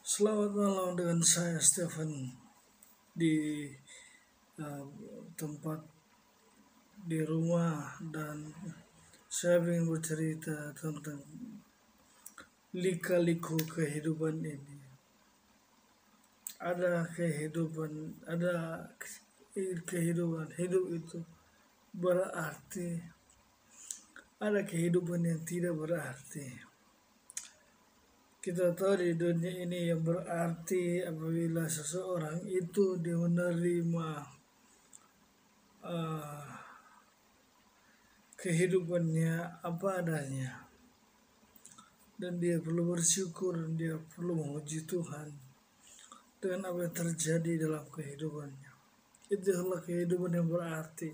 Selamat malam dengan saya Stephen di uh, tempat di rumah, dan saya ingin bercerita tentang lika-liku kehidupan ini. Ada kehidupan, ada kehidupan, hidup itu berarti, ada kehidupan yang tidak berarti. Kita tahu di dunia ini yang berarti apabila seseorang itu dia menerima uh, kehidupannya apa adanya, dan dia perlu bersyukur, dia perlu memuji Tuhan dengan apa yang terjadi dalam kehidupannya. Itu adalah kehidupan yang berarti.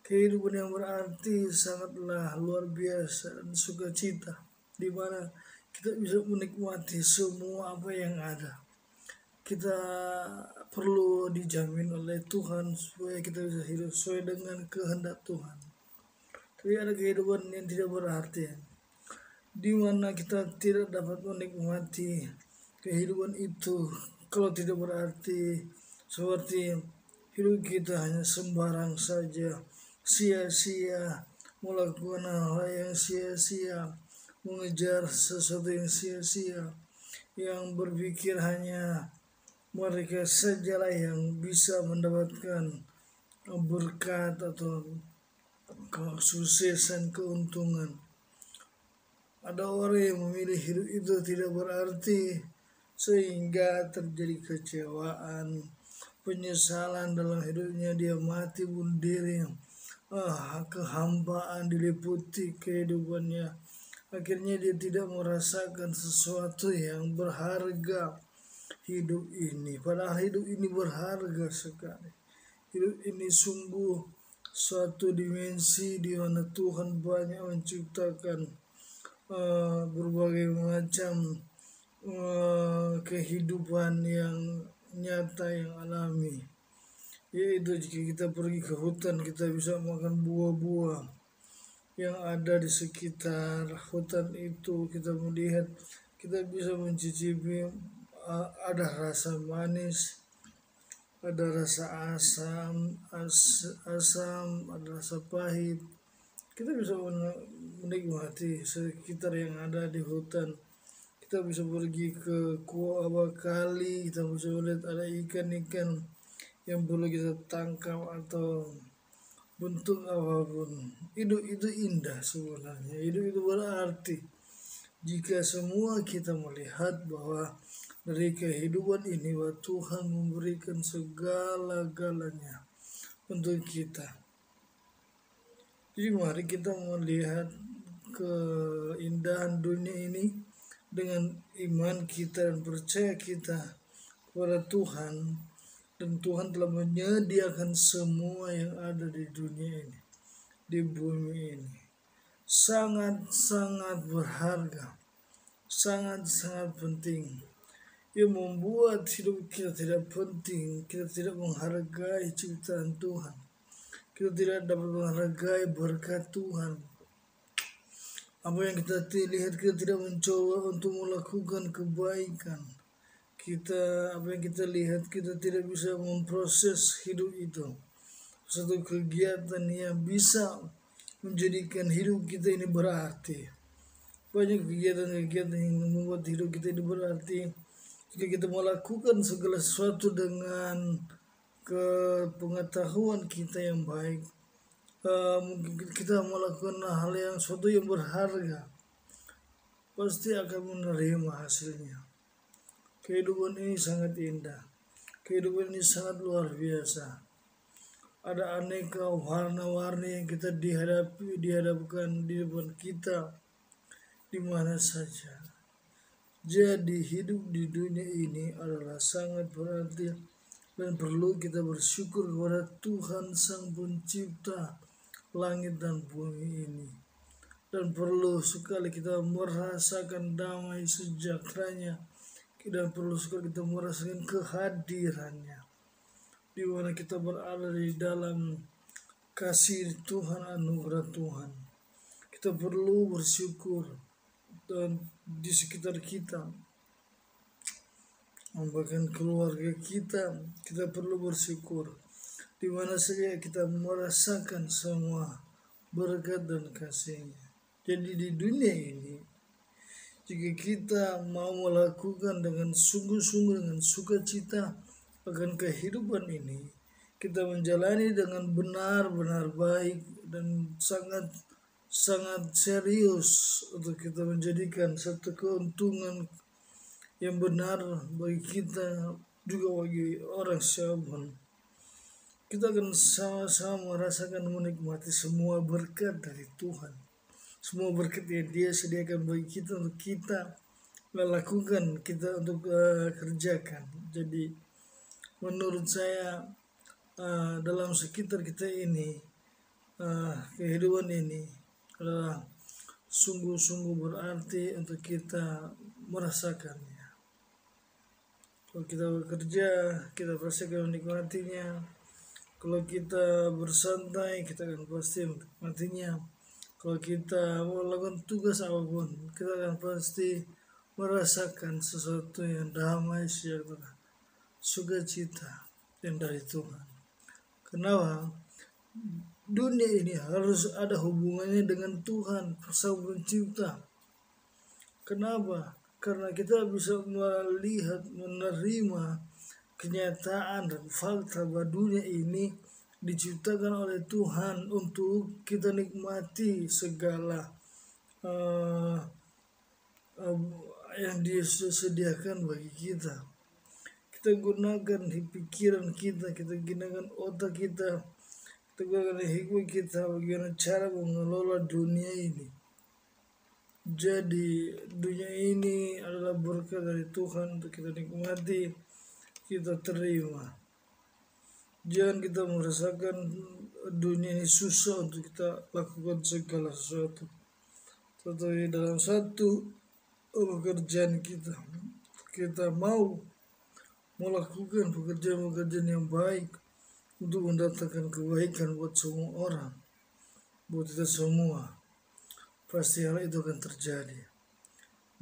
Kehidupan yang berarti sangatlah luar biasa dan sukacita, di mana kita bisa menikmati semua apa yang ada. Kita perlu dijamin oleh Tuhan supaya kita bisa hidup sesuai dengan kehendak Tuhan. Tapi ada kehidupan yang tidak berarti, di mana kita tidak dapat menikmati kehidupan itu kalau tidak berarti, seperti hidup kita hanya sembarang saja, sia-sia, melakukan hal yang sia-sia, mengejar sesuatu yang sia-sia, yang berpikir hanya mereka sajalah yang bisa mendapatkan berkat atau kesuksesan, keuntungan. Ada orang yang memilih hidup itu tidak berarti, sehingga terjadi kecewaan, penyesalan dalam hidupnya. Dia mati bunuh diri, kehambaan diliputi kehidupannya. Akhirnya dia tidak merasakan sesuatu yang berharga hidup ini. Padahal hidup ini berharga sekali. Hidup ini sungguh suatu dimensi di mana Tuhan banyak menciptakan berbagai macam kehidupan yang nyata, yang alami. Yaitu jika kita pergi ke hutan, kita bisa makan buah-buah yang ada di sekitar hutan itu. Kita melihat, kita bisa mencicipi, ada rasa manis, ada rasa asam, ada rasa pahit. Kita bisa menikmati sekitar yang ada di hutan. Kita bisa pergi ke kali, kita bisa melihat ada ikan-ikan yang perlu kita tangkap atau bentuk apapun. Hidup itu indah sebenarnya. Hidup itu berarti jika semua kita melihat bahwa dari kehidupan ini bahwa Tuhan memberikan segala-galanya untuk kita. Jadi mari kita melihat keindahan dunia ini dengan iman kita dan percaya kita kepada Tuhan. Dan Tuhan telah menyediakan semua yang ada di dunia ini, di bumi ini. Sangat-sangat berharga, sangat-sangat penting. Yang membuat hidup kita tidak penting, kita tidak menghargai ciptaan Tuhan. Kita tidak dapat menghargai berkat Tuhan. Apa yang kita lihat, kita tidak mencoba untuk melakukan kebaikan. Apa yang kita lihat, kita tidak bisa memproses hidup itu. Satu kegiatan yang bisa menjadikan hidup kita ini berarti. Banyak kegiatan-kegiatan yang membuat hidup kita ini berarti. Jika kita melakukan segala sesuatu dengan kepengetahuan kita yang baik, mungkin kita melakukan hal yang suatu yang berharga, pasti akan menerima hasilnya. Kehidupan ini sangat indah, kehidupan ini sangat luar biasa. Ada aneka warna-warni yang kita dihadapkan di depan kita di mana saja. Jadi hidup di dunia ini adalah sangat berarti, dan perlu kita bersyukur kepada Tuhan Sang Pencipta langit dan bumi ini. Dan perlu sekali kita merasakan damai sejahteranya, dan perlu sekali kita merasakan kehadirannya, di mana kita berada di dalam kasih Tuhan, anugerah Tuhan. Kita perlu bersyukur, dan di sekitar kita bahkan keluarga kita perlu bersyukur. Di mana saja kita merasakan semua berkat dan kasih-Nya. Jadi di dunia ini, jika kita mau melakukan dengan sungguh-sungguh, dengan sukacita akan kehidupan ini, kita menjalani dengan benar-benar baik dan sangat serius untuk kita menjadikan satu keuntungan yang benar bagi kita juga bagi orang siapapun. Kita akan sama-sama merasakan menikmati semua berkat dari Tuhan, semua berkat yang Dia sediakan bagi kita untuk kita lakukan, kita untuk kerjakan. Jadi menurut saya dalam sekitar kita ini, kehidupan ini adalah sungguh-sungguh berarti untuk kita merasakannya. Kalau kita bekerja, kita pasti akan menikmatinya. Kalau kita bersantai, kita akan pasti menikmatinya. Kalau kita melakukan tugas apapun, kita akan pasti merasakan sesuatu yang damai, sejahtera, sukacita yang dari Tuhan. Kenapa? Dunia ini harus ada hubungannya dengan Tuhan, Sang Pencipta. Kenapa? Karena kita bisa melihat, menerima kenyataan dan fakta bahwa dunia ini diciptakan oleh Tuhan untuk kita nikmati segala yang Dia sediakan bagi kita. Kita gunakan pikiran kita gunakan otak kita gunakan hikmah kita bagaimana cara mengelola dunia ini. Jadi dunia ini adalah berkat dari Tuhan untuk kita nikmati, kita terima. Jangan kita merasakan dunia ini susah untuk kita lakukan segala sesuatu. Tetapi dalam satu pekerjaan kita mau melakukan pekerjaan-pekerjaan yang baik untuk mendatangkan kebaikan buat semua orang, buat kita semua. Pasti hal itu akan terjadi.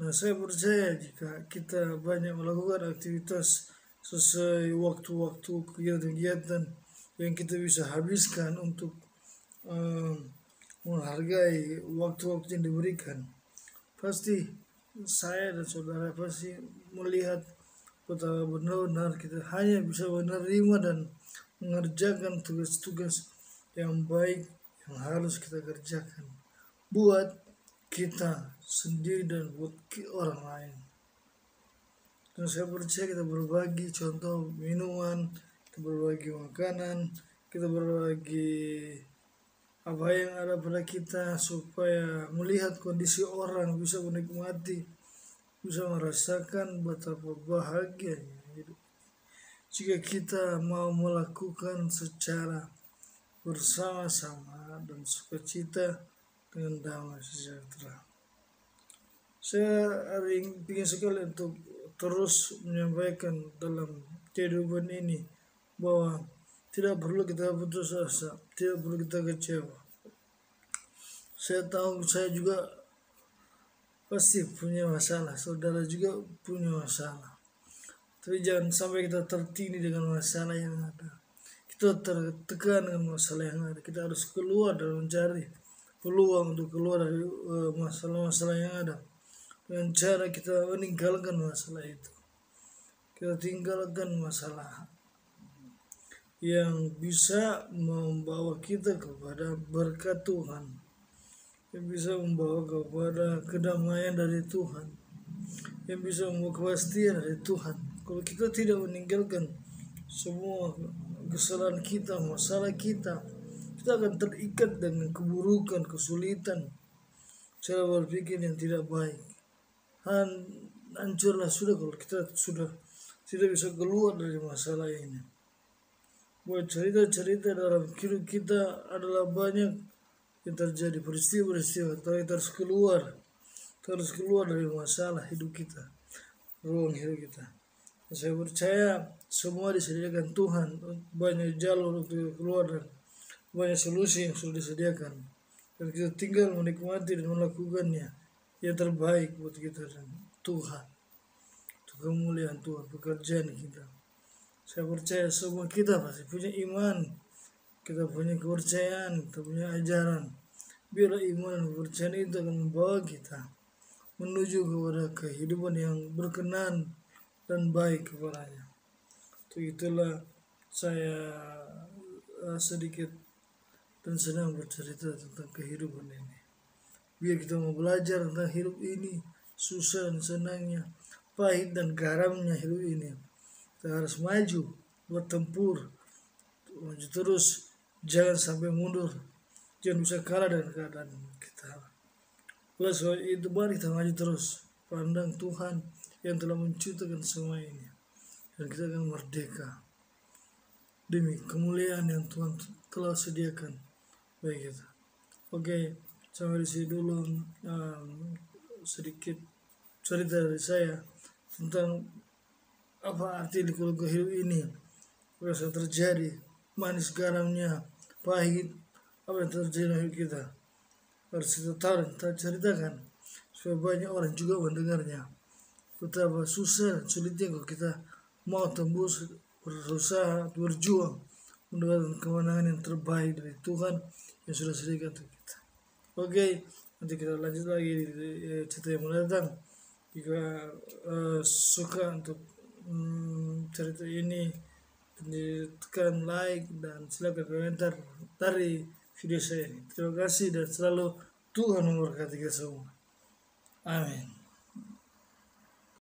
Nah, saya percaya jika kita banyak melakukan aktivitas sesuai waktu-waktu kegiatan-kegiatan yang kita bisa habiskan untuk menghargai waktu-waktu yang diberikan, pasti saya dan saudara pasti melihat betapa benar-benar kita hanya bisa menerima dan mengerjakan tugas-tugas yang baik yang harus kita kerjakan buat kita sendiri dan buat orang lain. Dan saya percaya kita berbagi contoh minuman, kita berbagi makanan, kita berbagi apa yang ada pada kita supaya melihat kondisi orang bisa menikmati, bisa merasakan betapa bahagianya hidup. Jika kita mau melakukan secara bersama-sama dan sukacita dengan damai sejahtera. Saya ingin sekali untuk terus menyampaikan dalam kehidupan ini bahwa tidak perlu kita putus asa, tidak perlu kita kecewa. Saya tahu saya juga pasti punya masalah, saudara juga punya masalah. Tapi jangan sampai kita tertindih dengan masalah yang ada. Kita tertekan dengan masalah yang ada. Kita harus keluar dan mencari peluang untuk keluar dari masalah-masalah yang ada. Dengan cara kita meninggalkan masalah itu. Kita tinggalkan masalah yang bisa membawa kita kepada berkat Tuhan, yang bisa membawa kepada kedamaian dari Tuhan, yang bisa membawa kepastian dari Tuhan. Kalau kita tidak meninggalkan semua kesalahan kita, masalah kita akan terikat dengan keburukan, kesulitan, cara berpikir yang tidak baik. Hancurlah sudah kalau kita sudah tidak bisa keluar dari masalah ini. Buat cerita-cerita dalam hidup kita adalah banyak yang terjadi, peristiwa-peristiwa, tapi kita harus keluar dari masalah hidup kita, ruang hidup kita. Saya percaya semua disediakan Tuhan, banyak jalur untuk keluar dan banyak solusi yang sudah disediakan. Dan kita tinggal menikmati dan melakukannya yang terbaik buat kita dan Tuhan. Untuk kemuliaan dengan Tuhan, pekerjaan kita. Saya percaya semua kita pasti punya iman, kita punya kepercayaan, kita punya ajaran. Biarlah iman dan kepercayaan itu akan membawa kita menuju kepada kehidupan yang berkenan dan baik kepadanya. Itulah saya sedikit dan senang bercerita tentang kehidupan ini. Biar kita mau belajar tentang hidup ini, susah dan senangnya, pahit dan garamnya hidup ini. Kita harus maju, bertempur, maju terus, jangan sampai mundur, jangan bisa kalah dengan keadaan kita. Oleh sebab itu mari kita maju terus, pandang Tuhan yang telah menciptakan semua ini, dan kita akan merdeka demi kemuliaan yang Tuhan telah sediakan bagi kita. Oke, sampai di sini dulu sedikit cerita dari saya tentang apa arti liku-liku hidup ini, apa yang terjadi, manis garamnya, pahit, apa yang terjadi dalam hidup kita. Harus kita tahu dan kita ceritakan supaya banyak orang juga mendengarnya. Betapa susah dan sulitnya kalau kita mau tembus, berusaha, berjuang mendapatkan kemenangan yang terbaik dari Tuhan yang sudah sediakan untuk kita. Oke, nanti kita lanjut lagi di cerita yang mendatang. Jika suka untuk cerita ini, tekan like dan silakan komentar dari video saya ini. Terima kasih dan selalu Tuhan memberkati kita semua. Amin.